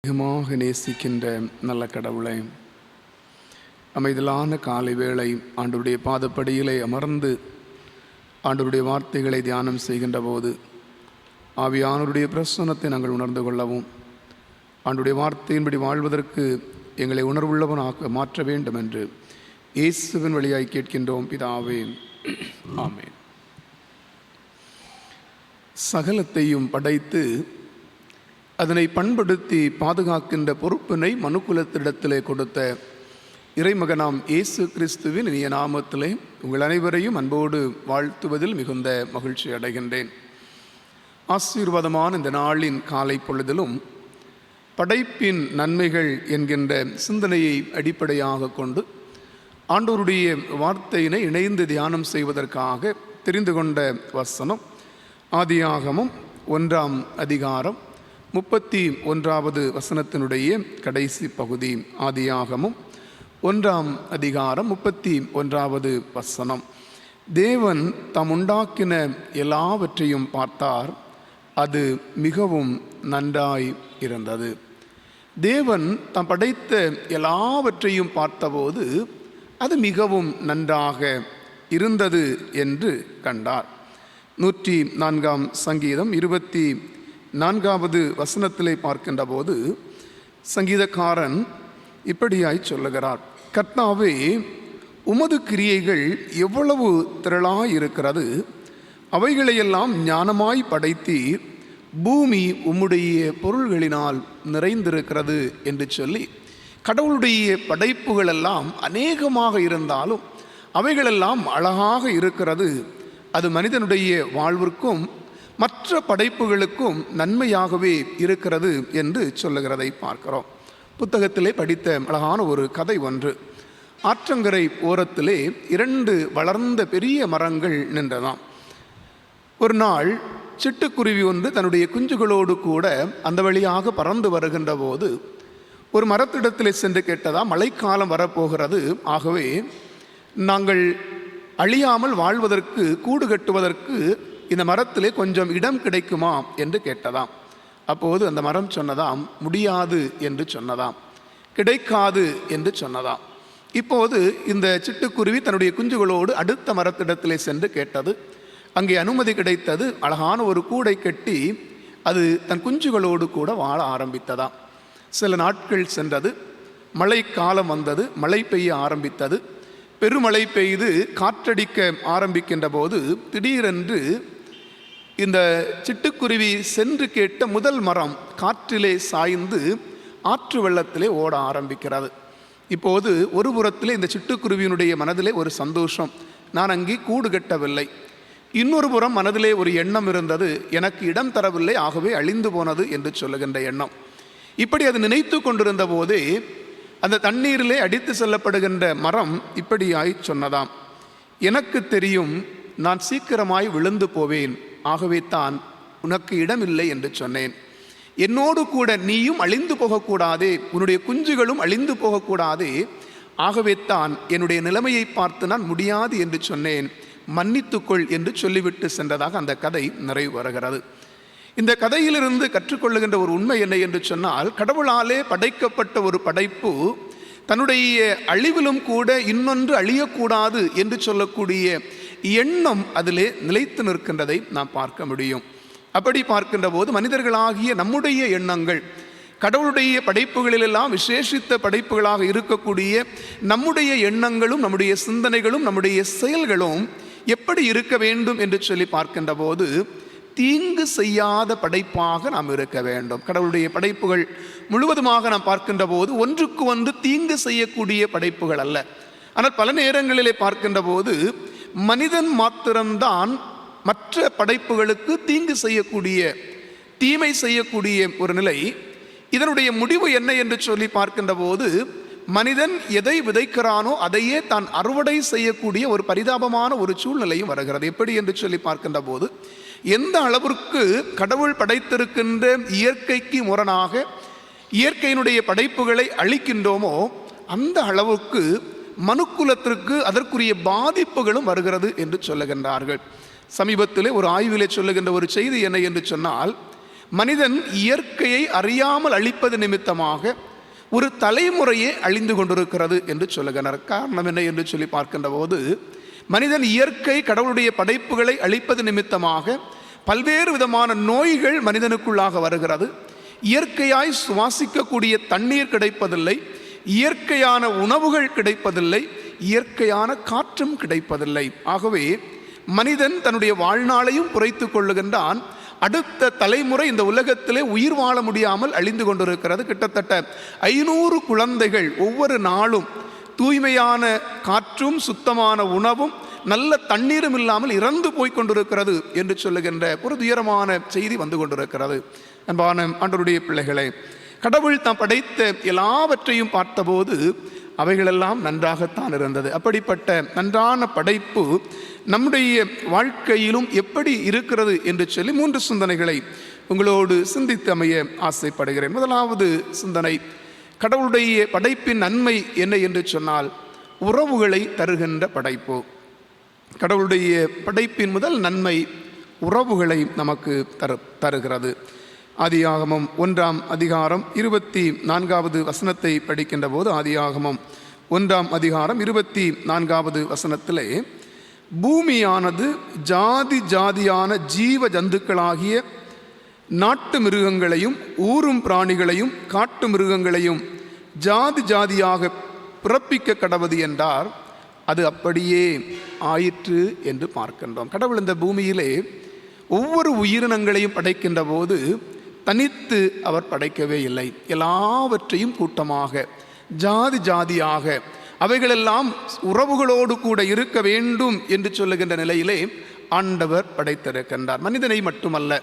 அதிகமாக நேசிக்கின்ற நல்ல கடவுளை, அமைதலான காலை வேளை ஆண்டவருடைய பாதப்படியிலே அமர்ந்து ஆண்டவருடைய வார்த்தைகளை தியானம் செய்கின்ற போது ஆவியானவருடைய பிரசன்னத்தை நாங்கள் உணர்ந்து கொள்ளவும், ஆண்டவருடைய வார்த்தையின்படி வாழ்வதற்கு எங்களை உணர்வுள்ளவனாக மாற்ற வேண்டும் என்று இயேசுவின் வழியாய் கேட்கின்றோம் பிதாவே, ஆமென். சகலத்தையும் படைத்து அதனை பண்படுத்தி பாதுகாக்கின்ற பொறுப்பினை மனுக்குலத்திடத்திலே கொடுத்த இறைமகனாம் இயேசு கிறிஸ்துவின் இனிய நாமத்திலே உங்கள் அனைவரையும் அன்போடு வாழ்த்துவதில் மிகுந்த மகிழ்ச்சி அடைகின்றேன். ஆசீர்வாதமான இந்த நாளின் காலை பொழுதிலும் படைப்பின் நன்மைகள் என்கின்ற சிந்தனையை அடிப்படையாக கொண்டு ஆண்டவருடைய வார்த்தையினை இணைந்து தியானம் செய்வதற்காக தெரிந்து கொண்ட வசனம் ஆதியாகமம் 1ஆம் அதிகாரம் 31வது வசனத்தினுடைய கடைசி பகுதி. ஆதியாகமம் 1ஆம் அதிகாரம் 31வது வசனம். தேவன் தாம் உண்டாக்கின எல்லாவற்றையும் பார்த்தார், அது மிகவும் நன்றாய் இருந்தது. தேவன் தாம் படைத்த எல்லாவற்றையும் பார்த்தபோது அது மிகவும் நன்றாக இருந்தது என்று கண்டார். 104ஆம் சங்கீதம் 24வது வசனத்திலே பார்க்கின்ற போது சங்கீதக்காரன் இப்படியாய் சொல்லுகிறார்: கர்த்தாவே, உமது கிரியைகள் எவ்வளவு திரளாய் இருக்கிறது, அவைகளையெல்லாம் ஞானமாய் படைத்தீர், பூமி உம்முடைய பொருள்களினால் நிறைந்திருக்கிறது என்று சொல்லி, கடவுளுடைய படைப்புகளெல்லாம் அநேகமாக இருந்தாலும் அவைகளெல்லாம் அழகாக இருக்கிறது, அது மனிதனுடைய வாழ்விற்கும் மற்ற படைப்புகளுக்கும் நன்மையாகவே இருக்கிறது என்று சொல்லுகிறதை பார்க்கிறோம். புத்தகத்திலே படித்த அழகான ஒரு கதை ஒன்று. ஆற்றங்கரை ஓரத்திலே 2 வளர்ந்த பெரிய மரங்கள் நின்றதாம். ஒரு நாள் சிட்டுக்குருவி ஒன்று தன்னுடைய குஞ்சுகளோடு கூட அந்த வழியாக பறந்து வருகின்ற போது ஒரு மரத்திடத்திலே சென்று கேட்டதாம், மழைக்காலம் வரப்போகிறது, ஆகவே நாங்கள் அழியாமல் வாழ்வதற்கு கூடு கட்டுவதற்கு இந்த மரத்திலே கொஞ்சம் இடம் கிடைக்குமா என்று கேட்டதாம். அப்போது அந்த மரம் சொன்னதாம், முடியாது என்று சொன்னதாம், கிடைக்காது என்று சொன்னதாம். இப்போது இந்த சிட்டுக்குருவி தன்னுடைய குஞ்சுகளோடு அடுத்த மரத்திடத்திலே சென்று கேட்டது. அங்கே அனுமதி கிடைத்தது. அழகான ஒரு கூடை கட்டி அது தன் குஞ்சுகளோடு கூட வாழ ஆரம்பித்ததாம். சில நாட்கள் சென்றது. மழை காலம் வந்தது. மழை பெய்ய ஆரம்பித்தது. பெருமழை பெய்து காற்றடிக்க ஆரம்பிக்கின்ற போது திடீரென்று இந்த சிட்டுக்குருவி சென்று கேட்ட முதல் மரம் காற்றிலே சாய்ந்து ஆற்று வெள்ளத்திலே ஓட ஆரம்பிக்கிறது. இப்போது ஒரு புறத்திலே இந்த சிட்டுக்குருவியினுடைய மனதிலே ஒரு சந்தோஷம், நான் அங்கே கூடு கட்டவில்லை. இன்னொரு புறம் மனதிலே ஒரு எண்ணம் இருந்தது, எனக்கு இடம் தரவில்லை, ஆகவே அழிந்து போனது என்று சொல்லுகின்ற எண்ணம். இப்படி அது நினைத்து கொண்டிருந்த போதே அந்த தண்ணீரிலே அடித்து செல்லப்படுகின்ற மரம் இப்படியாய் சொன்னதாம், எனக்கு தெரியும், நான் சீக்கிரமாய் விழுந்து போவேன், ஆகவே தான் உனக்கு இடமில்லை என்று சொன்னேன். என்னோடு கூட நீயும் அழிந்து போகக்கூடாதே, உன்னுடைய குஞ்சுகளும் அழிந்து போகக்கூடாதே, ஆகவே தான் என்னுடைய நிலைமையை பார்த்து நான் முடியாது என்று சொன்னேன், மன்னித்துக்கொள் என்று சொல்லிவிட்டு சென்றதாக அந்த கதை நிறைவு வருகிறது. இந்த கதையிலிருந்து கற்றுக்கொள்ளுகின்ற ஒரு உண்மை என்ன என்று சொன்னால், கடவுளாலே படைக்கப்பட்ட ஒரு படைப்பு தன்னுடைய அழிவிலும் கூட இன்னொன்று அழியக்கூடாது என்று சொல்லக்கூடிய எண்ணம் அதிலே நிலைத்து நிற்கின்றதை நாம் பார்க்க முடியும். அப்படி பார்க்கின்ற போது மனிதர்களாகிய நம்முடைய எண்ணங்கள், கடவுளுடைய படைப்புகளிலெல்லாம் விசேஷித்த படைப்புகளாக இருக்கக்கூடிய நம்முடைய எண்ணங்களும் நம்முடைய சிந்தனைகளும் நம்முடைய செயல்களும் எப்படி இருக்க வேண்டும் என்று சொல்லி பார்க்கின்ற போது தீங்கு செய்யாத படைப்பாக நாம் இருக்க வேண்டும். கடவுளுடைய படைப்புகள் முழுவதுமாக நாம் பார்க்கின்ற போது ஒன்றுக்கு ஒன்று தீங்கு செய்யக்கூடிய படைப்புகள் அல்ல. ஆனால் பல நேரங்களிலே பார்க்கின்ற போது மனிதன் மாத்திரம்தான் மற்ற படைப்புகளுக்கு தீங்கு செய்யக்கூடிய, தீமை செய்யக்கூடிய ஒரு நிலை. இதனுடைய முடிவு என்ன என்று சொல்லி பார்க்கின்ற போது மனிதன் எதை விதைக்கிறானோ அதையே தான் அறுவடை செய்யக்கூடிய ஒரு பரிதாபமான ஒரு சூழ்நிலையும் வருகிறது. எப்படி என்று சொல்லி பார்க்கின்ற போது எந்த அளவிற்கு கடவுள் படைத்திருக்கின்ற இயற்கைக்கு முரணாக இயற்கையினுடைய படைப்புகளை அழிக்கின்றோமோ அந்த அளவுக்கு மனுக்குலத்திற்கு அதற்குரிய பாதிப்புகளும் வருகிறது என்று சொல்லுகின்றார்கள். சமீபத்திலே ஒரு ஆய்விலே சொல்லுகின்ற ஒரு செய்தி என்ன என்று சொன்னால், மனிதன் இயற்கையை அறியாமல் அழிப்பது நிமித்தமாக ஒரு தலைமுறையே அழிந்து கொண்டிருக்கிறது என்று சொல்லுகிறார். காரணம் என்ன என்று சொல்லி பார்க்கின்ற போது, மனிதன் இயற்கை கடவுளுடைய படைப்புகளை அழிப்பது நிமித்தமாக பல்வேறு விதமான நோய்கள் மனிதனுக்குள்ளாக வருகிறது. இயற்கையாய் சுவாசிக்கக்கூடிய தண்ணீர் கிடைப்பதில்லை, இயற்கையான உணவுகள் கிடைப்பதில்லை, இயற்கையான காற்றும் கிடைப்பதில்லை. ஆகவே மனிதன் தன்னுடைய வாழ்நாளையும் குறைத்து கொள்ளுகின்றான். அடுத்த தலைமுறை இந்த உலகத்திலே உயிர் வாழ முடியாமல் அழிந்து கொண்டிருக்கிறது. கிட்டத்தட்ட 500 குழந்தைகள் ஒவ்வொரு நாளும் தூய்மையான காற்றும் சுத்தமான உணவும் நல்ல தண்ணீரும் இல்லாமல் இறந்து போய் கொண்டிருக்கிறது என்று சொல்லுகின்ற ஒரு துயரமான செய்தி வந்து கொண்டிருக்கிறது. அன்பான ஆண்டவருடைய பிள்ளைகளே, கடவுள் தாம் படைத்த எல்லாவற்றையும் பார்த்தபோது அவைகளெல்லாம் நன்றாகத்தான் இருந்தது. அப்படிப்பட்ட நன்றான படைப்பு நம்முடைய வாழ்க்கையிலும் எப்படி இருக்கிறது என்று சொல்லி 3 சிந்தனைகளை உங்களோடு சிந்தித்து அமைய ஆசைப்படுகிறேன். முதலாவது சிந்தனை, கடவுளுடைய படைப்பின் நன்மை என்ன என்று சொன்னால் உறவுகளை தருகின்ற படைப்பு. கடவுளுடைய படைப்பின் முதல் நன்மை உறவுகளை நமக்கு தருகிறது. ஆதியாகமம் 1ஆம் அதிகாரம் 24வது வசனத்தை படிக்கின்ற போது, ஆதியாகமம் 1ஆம் அதிகாரம் 24வது வசனத்திலே, பூமியானது ஜாதி ஜாதியான ஜீவ ஜந்துக்களாகிய நாட்டு மிருகங்களையும் ஊரும் பிராணிகளையும் காட்டு மிருகங்களையும் ஜாதி ஜாதியாக பிறப்பிக்க கடவது என்றார். அது அப்படியே ஆயிற்று என்று பார்க்கின்றோம். கடவுள் இந்த பூமியிலே ஒவ்வொரு உயிரினங்களையும் படைக்கின்ற போது தனித்து அவர் படைக்கவே இல்லை. எல்லாவற்றையும் கூட்டமாக ஜாதி ஜாதியாக அவைகளெல்லாம் உறவுகளோடு கூட இருக்க வேண்டும் என்று சொல்லுகின்ற நிலையிலே ஆண்டவர் படைத்திருக்கின்றார். மனிதனை மட்டுமல்ல,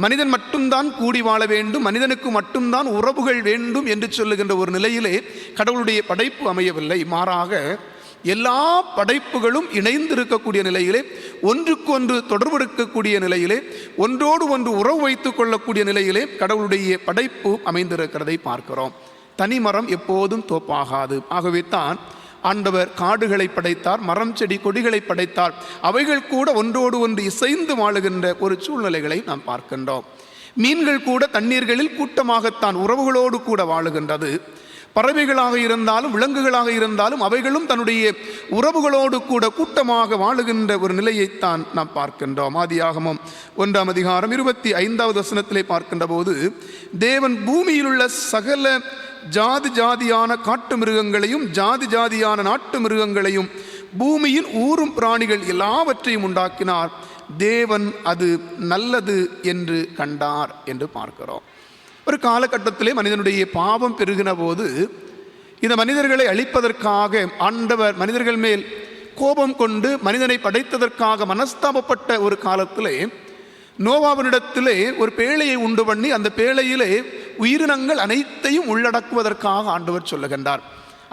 மனிதன் மட்டும்தான் கூடி வாழ வேண்டும், மனிதனுக்கு மட்டும்தான் உறவுகள் வேண்டும் என்று சொல்லுகின்ற ஒரு நிலையிலே கடவுளுடைய படைப்பு அமையவில்லை. மாறாக எல்லா படைப்புகளும் இணைந்திருக்கக்கூடிய நிலையிலே, ஒன்றுக்கொன்று தொடர்பு இருக்கக்கூடிய நிலையிலே, ஒன்றோடு ஒன்று உறவு வைத்துக் கொள்ளக்கூடிய நிலையிலே கடவுளுடைய படைப்பு அமைந்திருக்கிறதை பார்க்கிறோம். தனிமரம் எப்போதும் தோப்பாகாது. ஆகவே தான் ஆண்டவர் காடுகளை படைத்தார், மரம் செடி கொடிகளை படைத்தார். அவைகள் கூட ஒன்றோடு ஒன்று இசைந்து வாழுகின்ற ஒரு சூழ்நிலைகளை நாம் பார்க்கின்றோம். மீன்கள் கூட தண்ணீர்களில் கூட்டமாகத்தான் உறவுகளோடு கூட வாழுகின்றது. பறவைகளாக இருந்தாலும் விலங்குகளாக இருந்தாலும் அவைகளும் தன்னுடைய உறவுகளோடு கூட கூட்டமாக வாழுகின்ற ஒரு நிலையைத்தான் நாம் பார்க்கின்றோம். ஆதியாகமம் 1ஆம் அதிகாரம் 25வது வசனத்திலே பார்க்கின்ற போது, தேவன் பூமியில் உள்ள சகல ஜாதி ஜாதியான காட்டு மிருகங்களையும் ஜாதி ஜாதியான நாட்டு மிருகங்களையும் பூமியின் ஊரும் பிராணிகள் எல்லாவற்றையும் உண்டாக்கினார். தேவன் அது நல்லது என்று கண்டார் என்று பார்க்கிறோம். ஒரு காலகட்டத்திலே மனிதனுடைய பாவம் பெருகின போது இந்த மனிதர்களை அழிப்பதற்காக ஆண்டவர் மனிதர்கள் மேல் கோபம் கொண்டு மனிதனை படைத்ததற்காக மனஸ்தாபப்பட்ட ஒரு காலத்திலே நோவாவினிடத்திலே ஒரு பேழையை உண்டு பண்ணி அந்த பேழையிலே உயிரினங்கள் அனைத்தையும் உள்ளடக்குவதற்காக ஆண்டவர் சொல்லுகின்றார்.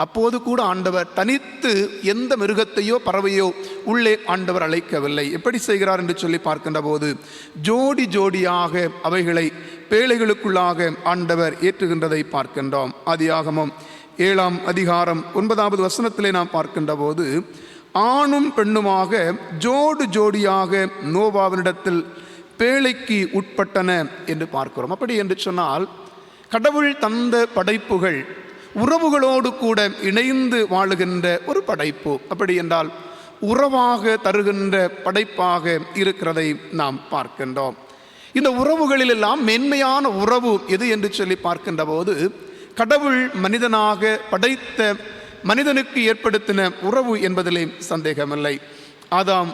அப்போது கூட ஆண்டவர் தனித்து எந்த மிருகத்தையோ பறவையோ உள்ளே ஆண்டவர் அழைக்கவில்லை. எப்படி செய்கிறார் என்று சொல்லி பார்க்கின்ற போது ஜோடி ஜோடியாக அவைகளை பேழைகளுக்குள்ளாக ஆண்டவர் ஏற்றுகின்றதை பார்க்கின்றோம். ஆதியாகமம் 7ஆம் அதிகாரம் 9வது வசனத்திலே நாம் பார்க்கின்ற போது, ஆணும் பெண்ணுமாக ஜோடு ஜோடியாக நோவாவினிடத்தில் பேழைக்கு உட்பட்டன என்று பார்க்கிறோம். அப்படி என்று சொன்னால் கடவுள் தந்த படைப்புகள் உறவுகளோடு கூட இணைந்து வாழுகின்ற ஒரு படைப்பு. அப்படி என்றால் உறவாக தருகின்ற படைப்பாக இருக்கிறதை நாம் பார்க்கின்றோம். இந்த உறவுகளிலெல்லாம் மென்மையான உறவு எது என்று சொல்லி பார்க்கின்ற போது கடவுள் மனிதனாக படைத்த மனிதனுக்கு ஏற்படுத்தின உறவு என்பதிலே சந்தேகமில்லை. ஆதாம்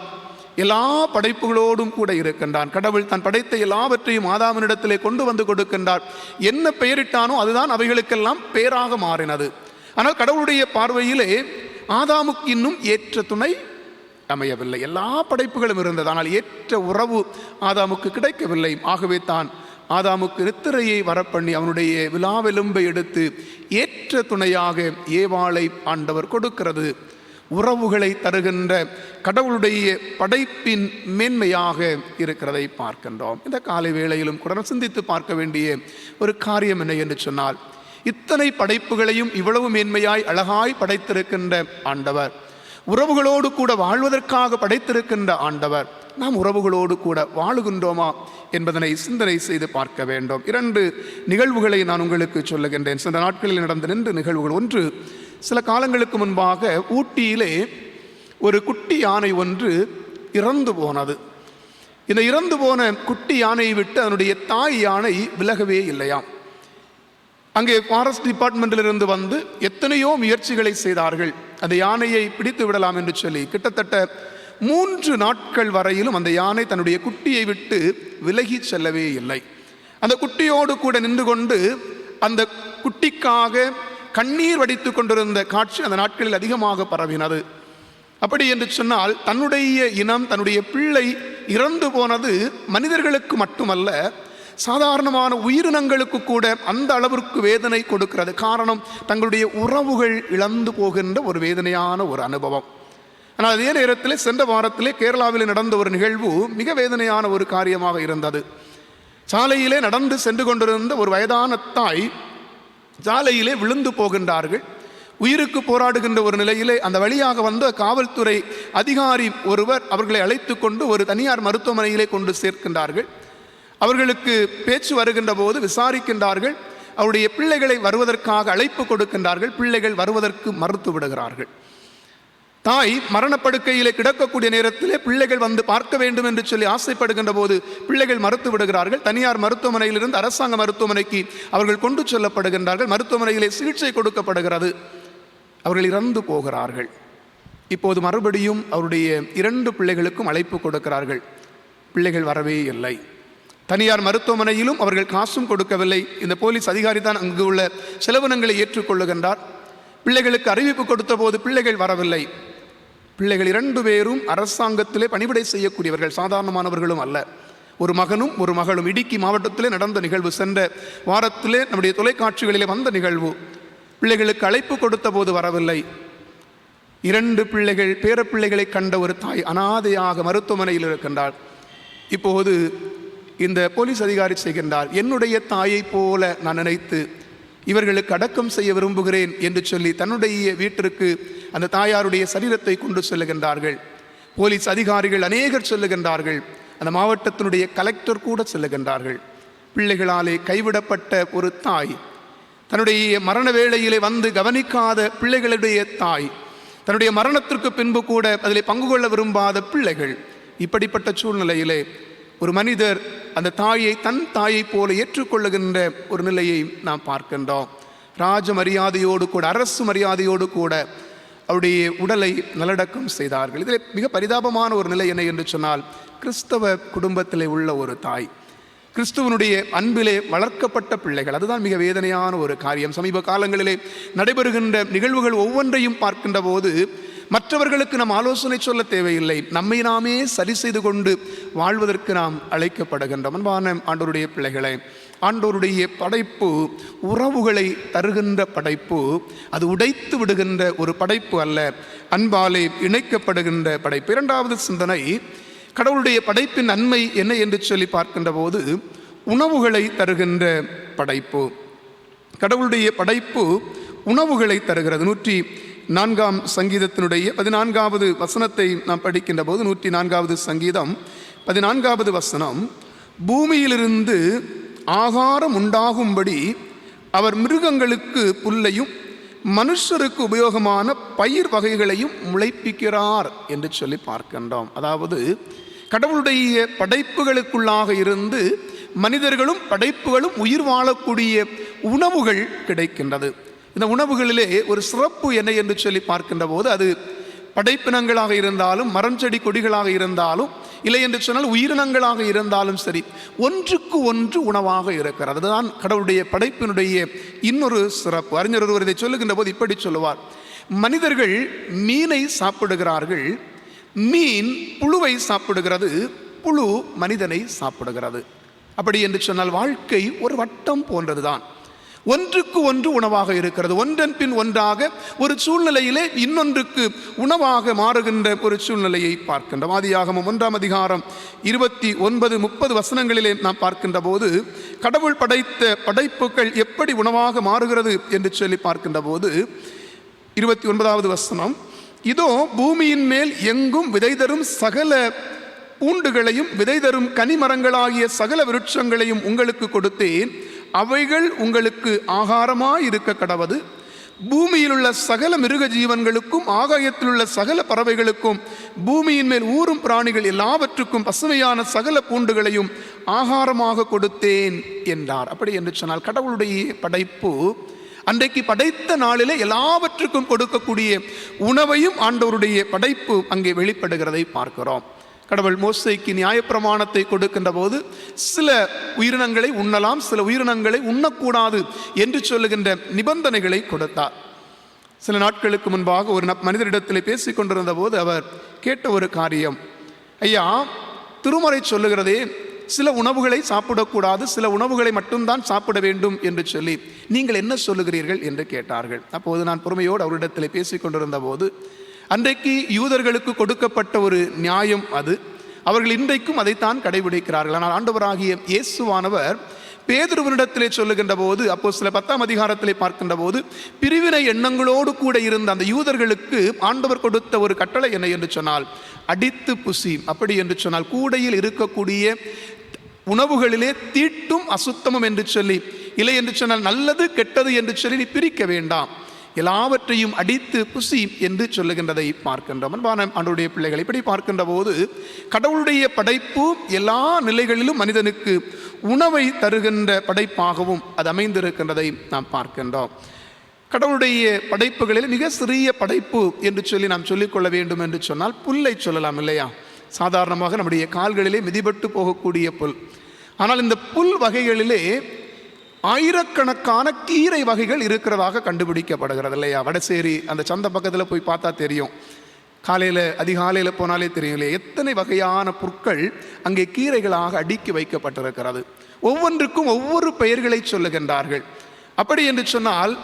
எல்லா படைப்புகளோடும் கூட இருக்கின்றான். கடவுள் தான் படைத்த எல்லாவற்றையும் ஆதாமினிடத்திலே கொண்டு வந்து கொடுக்கின்றார். என்ன பெயரிட்டானோ அதுதான் அவைகளுக்கெல்லாம் பெயராக மாறினது. ஆனால் கடவுளுடைய பார்வையிலே ஆதாமுக்கு இன்னும் ஏற்ற துணை அமையவில்லை. எல்லா படைப்புகளும் இருந்தது, ஆனால் ஏற்ற உறவு ஆதாமுக்கு கிடைக்கவில்லை. ஆகவே தான் ஆதாமுக்கு நித்திரையை வரப்பண்ணி அவனுடைய விலாவெலும்பை எடுத்து ஏற்ற துணையாக ஏவாளை ஆண்டவர் கொடுக்கிறது. உறவுகளை தருகின்ற கடவுளுடைய படைப்பின் மேன்மையாக இருக்கிறதை பார்க்கின்றோம். இந்த காலை வேளையிலும் கூட சிந்தித்து பார்க்க வேண்டிய ஒரு காரியம் என்ன என்று சொன்னால், இத்தனை படைப்புகளையும் இவ்வளவு மேன்மையாய் அழகாய் படைத்திருக்கின்ற ஆண்டவர் உறவுகளோடு கூட வாழ்வதற்காக படைத்திருக்கின்ற ஆண்டவர் நாம் உறவுகளோடு கூட வாழுகின்றோமா என்பதனை சிந்தனை செய்து பார்க்க வேண்டும். 2 நிகழ்வுகளை நான் உங்களுக்கு சொல்லுகின்றேன். சில நாட்களில் நடந்த 2 நிகழ்வுகள். ஒன்று, சில காலங்களுக்கு முன்பாக ஊட்டியிலே ஒரு குட்டி யானை ஒன்று இறந்து போனது. இந்த இறந்து போன குட்டி யானையை விட்டு அதனுடைய தாய் யானை விலகவே இல்லையாம். அங்கே ஃபாரஸ்ட் டிபார்ட்மெண்ட்டிலிருந்து வந்து எத்தனையோ முயற்சிகளை செய்தார்கள் அந்த யானையை பிடித்து விடலாம் என்று சொல்லி. கிட்டத்தட்ட 3 நாட்கள் வரையிலும் அந்த யானை தன்னுடைய குட்டியை விட்டு விலகி செல்லவே இல்லை. அந்த குட்டியோடு கூட நின்று கொண்டு அந்த குட்டிக்காக கண்ணீர் வடித்து கொண்டிருந்த காட்சி அந்த நாட்களில் அதிகமாக பரவினது. அப்படி என்று சொன்னால் தன்னுடைய இனம், தன்னுடைய பிள்ளை இறந்து போனது மனிதர்களுக்கு மட்டுமல்ல, சாதாரணமான உயிரினங்களுக்கு கூட அந்த அளவிற்கு வேதனை கொடுக்கிறது. காரணம், தங்களுடைய உறவுகள் இழந்து போகின்ற ஒரு வேதனையான ஒரு அனுபவம். ஆனால் அதே நேரத்தில் சென்ற வாரத்திலே கேரளாவில் நடந்த ஒரு நிகழ்வு மிக வேதனையான ஒரு காரியமாக இருந்தது. சாலையிலே நடந்து சென்று கொண்டிருந்த ஒரு வயதான தாய் சாலையிலே விழுந்து போகின்றார்கள். உயிருக்கு போராடுகின்ற ஒரு நிலையிலே அந்த வழியாக வந்த காவல்துறை அதிகாரி ஒருவர் அவர்களை அழைத்து கொண்டு ஒரு தனியார் மருத்துவமனையிலே கொண்டு சேர்க்கின்றார்கள். அவர்களுக்கு பேச்சு வருகின்ற போது விசாரிக்கின்றார்கள். அவருடைய பிள்ளைகளை வருவதற்காக அழைப்பு கொடுக்கின்றார்கள். பிள்ளைகள் வருவதற்கு மறுத்து விடுகிறார்கள். தாய் மரணப்படுக்கையிலே கிடக்கக்கூடிய நேரத்திலே பிள்ளைகள் வந்து பார்க்க வேண்டும் என்று சொல்லி ஆசைப்படுகின்ற போது பிள்ளைகள் மறுத்து விடுகிறார்கள். தனியார் மருத்துவமனையிலிருந்து அரசாங்க மருத்துவமனைக்கு அவர்கள் கொண்டு செல்லப்படுகின்றார்கள். மருத்துவமனையிலே சிகிச்சை கொடுக்கப்படுகிறது. அவர்கள் இறந்து போகிறார்கள். இப்போது மறுபடியும் அவருடைய 2 பிள்ளைகளுக்கும் அழைப்பு கொடுக்கிறார்கள். பிள்ளைகள் வரவே இல்லை. தனியார் மருத்துவமனையிலும் அவர்கள் காசும் கொடுக்கவில்லை. இந்த போலீஸ் அதிகாரி தான் அங்கு உள்ள செலவினங்களை ஏற்றுக்கொள்ளுகின்றார். பிள்ளைகளுக்கு அறிவிப்பு கொடுத்த போது பிள்ளைகள் வரவில்லை. பிள்ளைகள் 2 பேரும் அரசாங்கத்திலே பணிவிடை செய்யக்கூடியவர்கள், சாதாரணமானவர்களும் அல்ல. ஒரு மகனும் ஒரு மகளும். இடுக்கி மாவட்டத்திலே நடந்த நிகழ்வு. சென்ற வாரத்திலே நம்முடைய தொலைக்காட்சிகளிலே வந்த நிகழ்வு. பிள்ளைகளுக்கு அழைப்பு கொடுத்த போது வரவில்லை. 2 பிள்ளைகள், பேரப்பிள்ளைகளை கண்ட ஒரு தாய் அனாதையாக மருத்துவமனையில் இருக்கின்றார். இப்போது இந்த போலீஸ் அதிகாரி செய்கின்றார், என்னுடைய தாயை போல நான் நினைத்து இவர்களுக்கு அடக்கம் செய்ய விரும்புகிறேன் என்று சொல்லி தன்னுடைய வீட்டிற்கு அந்த தாயாருடைய சரீரத்தை கொண்டு செல்லுகின்றார்கள். போலீஸ் அதிகாரிகள் அநேகர் செல்லுகின்றார்கள். அந்த மாவட்டத்தினுடைய கலெக்டர் கூட செல்லுகின்றார்கள். பிள்ளைகளாலே கைவிடப்பட்ட ஒரு தாய், தன்னுடைய மரண வேளையிலே வந்து கவனிக்காத பிள்ளைகளுடைய தாய், தன்னுடைய மரணத்திற்கு பின்பு கூட அதில் பங்கு கொள்ள விரும்பாத பிள்ளைகள். இப்படிப்பட்ட சூழ்நிலையிலே ஒரு மனிதர் அந்த தாயை தன் தாயை போல ஏற்றுக்கொள்ளுகின்ற ஒரு நிலையை நாம் பார்க்கின்றோம். ராஜ மரியாதையோடு கூட, அரசு மரியாதையோடு கூட அவருடைய உடலை நல்லடக்கம் செய்தார்கள். இதில் மிக பரிதாபமான ஒரு நிலை என்ன என்று சொன்னால், கிறிஸ்தவ குடும்பத்திலே உள்ள ஒரு தாய், கிறிஸ்துவனுடைய அன்பிலே வளர்க்கப்பட்ட பிள்ளைகள். அதுதான் மிக வேதனையான ஒரு காரியம். சமீப காலங்களிலே நடைபெறுகின்ற நிகழ்வுகள் ஒவ்வொன்றையும் பார்க்கின்ற போது மற்றவர்களுக்கு நாம் ஆலோசனை சொல்ல தேவையில்லை. நம்மை நாமே சரி செய்து கொண்டு வாழ்வதற்கு நாம் அழைக்கப்படுகின்றோம். அன்பான ஆண்டவருடைய பிள்ளைகளே, ஆண்டவருடைய படைப்பு உறவுகளை தருகின்ற படைப்பு. அது உடைத்து விடுகின்ற ஒரு படைப்பு அல்ல, அன்பாலே இணைக்கப்படுகின்ற படைப்பு. 2வது சிந்தனை, கடவுளுடைய படைப்பின் நன்மை என்ன என்று சொல்லி பார்க்கின்ற போது உணவுகளை தருகின்ற படைப்பு. கடவுளுடைய படைப்பு உணவுகளை தருகிறது. 104ஆம் சங்கீதத்தினுடைய 14வது வசனத்தை நாம் படிக்கின்ற போது, 104வது சங்கீதம் 14வது வசனம், பூமியிலிருந்து ஆகாரம் உண்டாகும்படி அவர் மிருகங்களுக்கு புல்லையும் மனுஷருக்கு உபயோகமான பயிர் வகைகளையும் முளைப்பிக்கிறார் என்று சொல்லி பார்க்கின்றோம். அதாவது கடவுளுடைய படைப்புகளுக்குள்ளாக இருந்து மனிதர்களும் படைப்புகளும் உயிர் வாழக்கூடிய உணவுகள் கிடைக்கின்றது. இந்த உணவுகளிலே ஒரு சிறப்பு என்ன என்று சொல்லி பார்க்கின்ற போது, அது படைப்பினங்களாக இருந்தாலும், மரம் செடி கொடிகளாக இருந்தாலும், இல்லை என்று சொன்னால் உயிரினங்களாக இருந்தாலும் சரி, ஒன்றுக்கு ஒன்று உணவாக இருக்கிறது. அதுதான் கடவுளுடைய படைப்பினுடைய இன்னொரு சிறப்பு. அறிஞர் ஒருவர் இதை சொல்லுகின்ற போது இப்படி சொல்லுவார், மனிதர்கள் மீனை சாப்பிடுகிறார்கள், மீன் புழுவை சாப்பிடுகிறது, புழு மனிதனை சாப்பிடுகிறது. அப்படி என்று சொன்னால் வாழ்க்கை ஒரு வட்டம் போன்றதுதான். ஒன்றுக்கு ஒன்று உணவாக இருக்கிறது. ஒன்றன் பின் ஒன்றாக ஒரு சூழ்நிலையிலே இன்னொன்றுக்கு உணவாக மாறுகின்ற ஒரு சூழ்நிலையை பார்க்கின்றோம். ஆதியாகமம் 1ஆம் அதிகாரம் 29-30 வசனங்களிலே நாம் பார்க்கின்ற போது கடவுள் படைத்த படைப்புகள் எப்படி உணவாக மாறுகிறது என்று சொல்லி பார்க்கின்ற போது 29வது வசனம், இதோ பூமியின் மேல் எங்கும் விதை தரும் சகல பூண்டுகளையும் விதை தரும் கனிமரங்களாகிய சகல விருட்சங்களையும் உங்களுக்கு கொடுத்தேன், அவைகள் உங்களுக்கு ஆகாரமாய் இருக்க கடவது. பூமியில் உள்ள சகல மிருக ஜீவன்களுக்கும் ஆகாயத்தில் உள்ள சகல பறவைகளுக்கும் பூமியின் மேல் ஊறும் பிராணிகள் எல்லாவற்றுக்கும் பசுமையான சகல பூண்டுகளையும் ஆகாரமாக கொடுத்தேன் என்றார். அப்படி என்று சொன்னால் கடவுளுடைய படைப்பு அன்றைக்கு படைத்த நாளிலே எல்லாவற்றுக்கும் கொடுக்கக்கூடிய உணவையும் ஆண்டவருடைய படைப்பு அங்கே வெளிப்படுகிறதை பார்க்கிறோம். கடவுள் மோசேக்கு நியாயப்பிரமாணத்தை கொடுக்கின்ற போது சில உயிரினங்களை உண்ணலாம், சில உயிரினங்களை உண்ணக்கூடாது என்று சொல்லுகின்ற நிபந்தனைகளை கொடுத்தார். சில நாட்களுக்கு முன்பாக ஒரு மனிதரிடத்தில் பேசிக் கொண்டிருந்த போது அவர் கேட்ட ஒரு காரியம், ஐயா, திருமறை சொல்லுகிறதே சில உணவுகளை சாப்பிடக்கூடாது, சில உணவுகளை மட்டும்தான் சாப்பிட வேண்டும் என்று சொல்லி நீங்கள் என்ன சொல்லுகிறீர்கள் என்று கேட்டார்கள். அப்போது நான் பொறுமையோடு அவரிடத்தில் பேசிக் கொண்டிருந்த போது, அன்றைக்கு யூதர்களுக்கு கொடுக்கப்பட்ட ஒரு நியாயம் அது, அவர்கள் இன்றைக்கும் அதைத்தான் கடைபிடிக்கிறார்கள். ஆனால் ஆண்டவராகிய இயேசுவானவர் பேதுருவினிடத்திலே சொல்லுகின்ற போது, அப்போ சில 10ஆம் அதிகாரத்திலே பார்க்கின்ற போது, பிரிவினை எண்ணங்களோடு கூட இருந்த அந்த யூதர்களுக்கு ஆண்டவர் கொடுத்த ஒரு கட்டளை என்ன என்று சொன்னால், அடித்து புசி. அப்படி என்று சொன்னால் கூடையில் இருக்கக்கூடிய உணவுகளிலே தீட்டும் அசுத்தமும் என்று சொல்லி, இல்லை என்று சொன்னால் நல்லது கெட்டது என்று சொல்லி நீ பிரிக்க வேண்டாம், எல்லாவற்றையும் அடித்து புசி என்று சொல்லுகின்றதை பார்க்கின்றோம். அன்பான ஆண்டவருடைய பிள்ளைகள், இப்படி பார்க்கின்ற போது கடவுளுடைய படைப்பு எல்லா நிலைகளிலும் மனிதனுக்கு உணவை தருகின்ற படைப்பாகவும் அது அமைந்திருக்கின்றதை நாம் பார்க்கின்றோம். கடவுளுடைய படைப்புகளில் மிக சிறிய படைப்பு என்று சொல்லி நாம் சொல்லிக்கொள்ள வேண்டும் என்று சொன்னால் புல்லை சொல்லலாம் இல்லையா? சாதாரணமாக நம்முடைய கால்களிலே மிதிபட்டு போகக்கூடிய புல். ஆனால் இந்த புல் வகைகளிலே ஆயிரக்கணக்கான கீரை வகைகள் இருக்கிறதாக கண்டுபிடிக்கப்படுகிறது இல்லையா? வடசேரி அந்த சந்தை பக்கத்தில் போய் பார்த்தா தெரியும், காலையில் அதிகாலையில் போனாலே தெரியும் இல்லையா, எத்தனை வகையான புற்கள் அங்கே கீரைகளாக அடுக்கி வைக்கப்பட்டிருக்கிறது. ஒவ்வொன்றுக்கும் ஒவ்வொரு பெயர்களை சொல்லுகின்றார்கள். அப்படி என்று சொன்னால்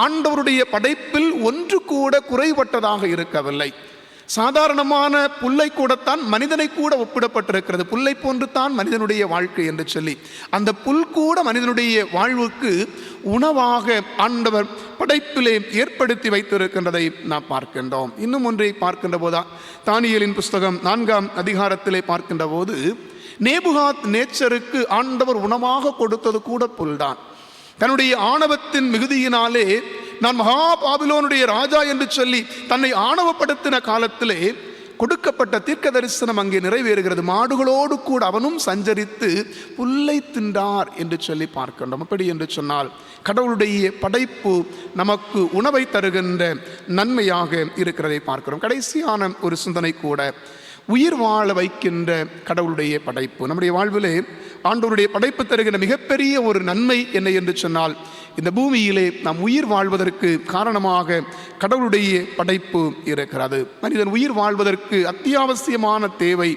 ஆண்டவருடைய படைப்பில் ஒன்று கூட குறைபட்டதாக இருக்கவில்லை. சாதாரணமான புல்லை கூடத்தான் மனிதனை கூட ஒப்பிடப்பட்டிருக்கிறது. புல்லை போன்று தான் மனிதனுடைய வாழ்க்கை என்று சொல்லி அந்த புல் கூட மனிதனுடைய வாழ்வுக்கு உணவாக ஆண்டவர் படைப்பிலே ஏற்படுத்தி வைத்திருக்கின்றதை நாம் பார்க்கின்றோம். இன்னும் ஒன்றை பார்க்கின்ற போதா தானியேலின் புஸ்தகம் 4ஆம் அதிகாரத்திலே பார்க்கின்ற போது, நேபுகாத் நேச்சருக்கு ஆண்டவர் உணவாக கொடுத்தது கூட புல்தான். தன்னுடைய ஆணவத்தின் மிகுதியினாலே நான் மகா பாபிலோனுடைய ராஜா என்று சொல்லி தன்னை ஆணவப்படுத்தின காலத்திலே கொடுக்கப்பட்ட தீர்க்க தரிசனம் அங்கே நிறைவேறுகிறது. மாடுகளோடு கூட அவனும் சஞ்சரித்து புல்லை தின்றார் என்று சொல்லி பார்க்கின்றோம். அப்படி என்று சொன்னால் கடவுளுடைய படைப்பு நமக்கு உணவை தருகின்ற நன்மையாக இருக்கிறதை பார்க்கிறோம். கடைசியான ஒரு சிந்தனை கூட, உயிர் வாழ வைக்கின்ற கடவுளுடைய படைப்பு. நம்முடைய வாழ்விலே ஆண்டவருடைய படைப்பு தருகின்ற மிகப்பெரிய ஒரு நன்மை என்ன என்று சொன்னால், இந்த பூமியிலே நாம் உயிர் வாழ்வதற்கு காரணமாக கடவுளுடைய படைப்பு இருக்கிறது. மனிதன் உயிர் வாழ்வதற்கு அத்தியாவசியமான தேவை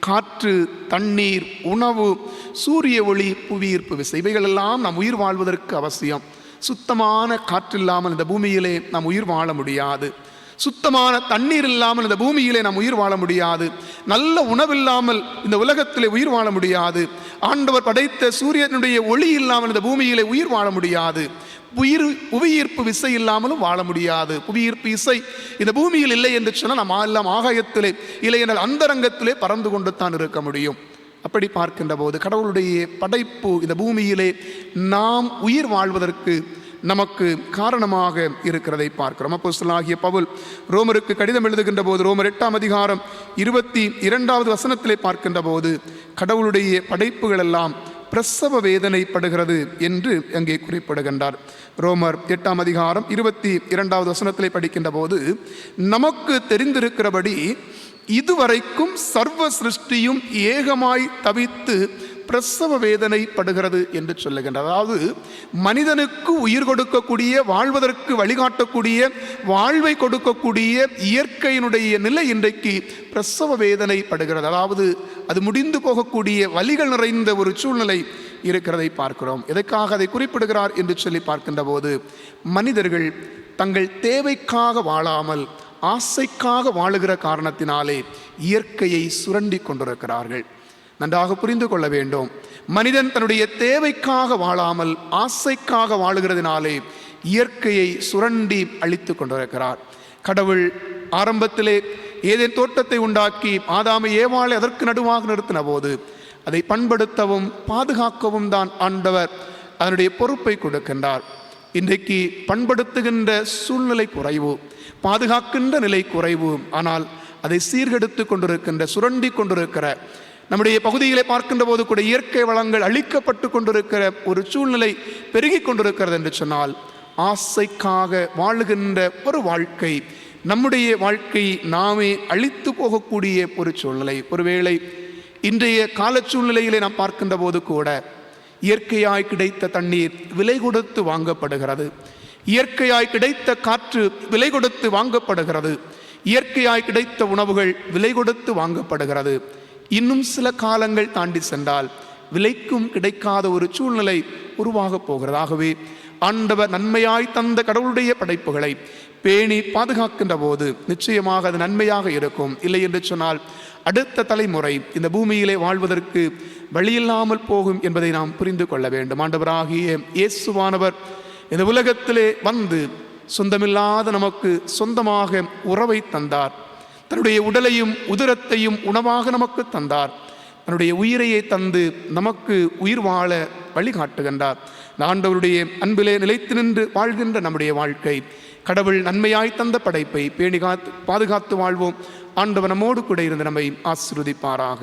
காற்று, தண்ணீர், உணவு, சூரிய ஒளி, புவியீர்ப்பு விசை, இவைகளெல்லாம் நாம் உயிர் வாழ்வதற்கு அவசியம். சுத்தமான காற்றில்லாமல் இந்த பூமியிலே நாம் உயிர் வாழ முடியாது. சுத்தமான தண்ணீர் இல்லாமல் இந்த பூமியிலே நாம் உயிர் வாழ முடியாது. நல்ல உணவில்லாமல் இந்த உலகத்திலே உயிர் வாழ முடியாது. ஆண்டவர் படைத்த சூரியனுடைய ஒளி இல்லாமல் இந்த பூமியிலே உயிர் வாழ முடியாது. புவியீர்ப்பு விசை இல்லாமலும் வாழ முடியாது. புவியீர்ப்பு இசை இந்த பூமியில் இல்லை என்று சொன்னால் நாம் எல்லாம் ஆகாயத்திலே, இல்லை என்றால் அந்தரங்கத்திலே பறந்து கொண்டு தான் இருக்க முடியும். அப்படி பார்க்கின்ற போது கடவுளுடைய படைப்பு இந்த பூமியிலே நாம் உயிர் வாழ்வதற்கு நமக்கு காரணமாக இருக்கிறதை பார்க்கிறோம். அப்போஸ்தலனாகிய பவுல் ரோமருக்கு கடிதம் எழுதுகின்ற போது, ரோமர் 8ஆம் அதிகாரம் 22வது வசனத்திலே பார்க்கின்ற போது, கடவுளுடைய படைப்புகள் எல்லாம் பிரசவ வேதனைப்படுகிறது என்று அங்கே குறிப்பிடுகின்றார். ரோமர் 8ஆம் அதிகாரம் 22வது வசனத்திலே படிக்கின்ற போது, நமக்கு தெரிந்திருக்கிறபடி இதுவரைக்கும் சர்வ சிருஷ்டியும் ஏகமாய் தவித்து பிரசவ வேதனைப்படுகிறது என்று சொல்லுகின்றார். அதாவது மனிதனுக்கு உயிர் கொடுக்கக்கூடிய, வாழ்வதற்கு வழிகாட்டக்கூடிய, வாழ்வை கொடுக்கக்கூடிய இயற்கையினுடைய நிலை இன்றைக்கு பிரசவ வேதனைப்படுகிறது. அதாவது அது முடிந்து போகக்கூடிய வலிகள் நிறைந்த ஒரு சூழ்நிலை இருக்கிறதை பார்க்கிறோம். எதற்காக அதை குறிப்பிடுகிறார் என்று சொல்லி பார்க்கின்ற போது, மனிதர்கள் தங்கள் தேவைக்காக வாழாமல் ஆசைக்காக வாழுகிற காரணத்தினாலே இயற்கையை சுரண்டி கொண்டிருக்கிறார்கள். நன்றாக புரிந்து கொள்ள வேண்டும். மனிதன் தன்னுடைய தேவைக்காக வாழாமல் ஆசைக்காக வாழுகிறதுனாலே இயற்கையை சுரண்டி அழித்து கொண்டிருக்கிறார். கடவுள் ஆரம்பத்திலே ஏதேன் தோட்டத்தை உண்டாக்கி ஆதாமை ஏவாளை அதற்கு நடுவாக நிறுத்தின போது அதை பண்படுத்தவும் பாதுகாக்கவும் தான் ஆண்டவர் அதனுடைய பொறுப்பை கொடுக்கின்றார். இன்றைக்கு பண்படுத்துகின்ற சூழ்நிலை குறைவு, பாதுகாக்கின்ற நிலை குறைவு. ஆனால் அதை சீர்கெடுத்து கொண்டிருக்கின்ற, சுரண்டி கொண்டிருக்கிற, நம்முடைய பகுதிகளை பார்க்கின்ற போது கூட இயற்கை வளங்கள் அழிக்கப்பட்டு கொண்டிருக்கிற ஒரு சூழ்நிலை பெருகி கொண்டிருக்கிறது என்று சொன்னால், ஆசைக்காக வாழுகின்ற ஒரு வாழ்க்கை, நம்முடைய வாழ்க்கை நாமே அழித்து போகக்கூடிய ஒரு சூழ்நிலை. ஒருவேளை இன்றைய கால சூழ்நிலையிலே நாம் பார்க்கின்ற போது கூட இயற்கையாய் கிடைத்த தண்ணீர் விலை கொடுத்து வாங்கப்படுகிறது, இயற்கையாய் கிடைத்த காற்று விலை கொடுத்து வாங்கப்படுகிறது, இயற்கையாய் கிடைத்த உணவுகள் விலை கொடுத்து வாங்கப்படுகிறது. இன்னும் சில காலங்கள் தாண்டி சென்றால் விலைக்கும் கிடைக்காத ஒரு சூழ்நிலை உருவாக போகிறது. ஆகவே ஆண்டவர் நன்மையாய் தந்த கடவுளுடைய படைப்புகளை பேணி பாதுகாக்கின்ற போது நிச்சயமாக அது நன்மையாக இருக்கும். இல்லை என்று சொன்னால் அடுத்த தலைமுறை இந்த பூமியிலே வாழ்வதற்கு வழியில்லாமல் போகும் என்பதை நாம் புரிந்து கொள்ள வேண்டும். ஆண்டவராகிய இயேசுவானவர் இந்த உலகத்திலே வந்து சொந்தமில்லாத நமக்கு சொந்தமாக உறவை தந்தார். தன்னுடைய உடலையும் உதிரத்தையும் உணவாக நமக்கு தந்தார். தன்னுடைய உயிரையை தந்து நமக்கு உயிர் வாழ வழிகாட்டுகின்றார். ஆண்டவருடைய அன்பிலே நிலைத்து நின்று வாழ்கின்ற நம்முடைய வாழ்க்கை, கடவுள் நன்மையாய் தந்த படைப்பை பேணி பாதுகாத்து வாழ்வோம். ஆண்டவர் நம்மோடு கூட இருந்து நம்மை ஆசீர்வதிப்பாராக.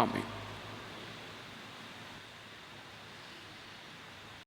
ஆமென்.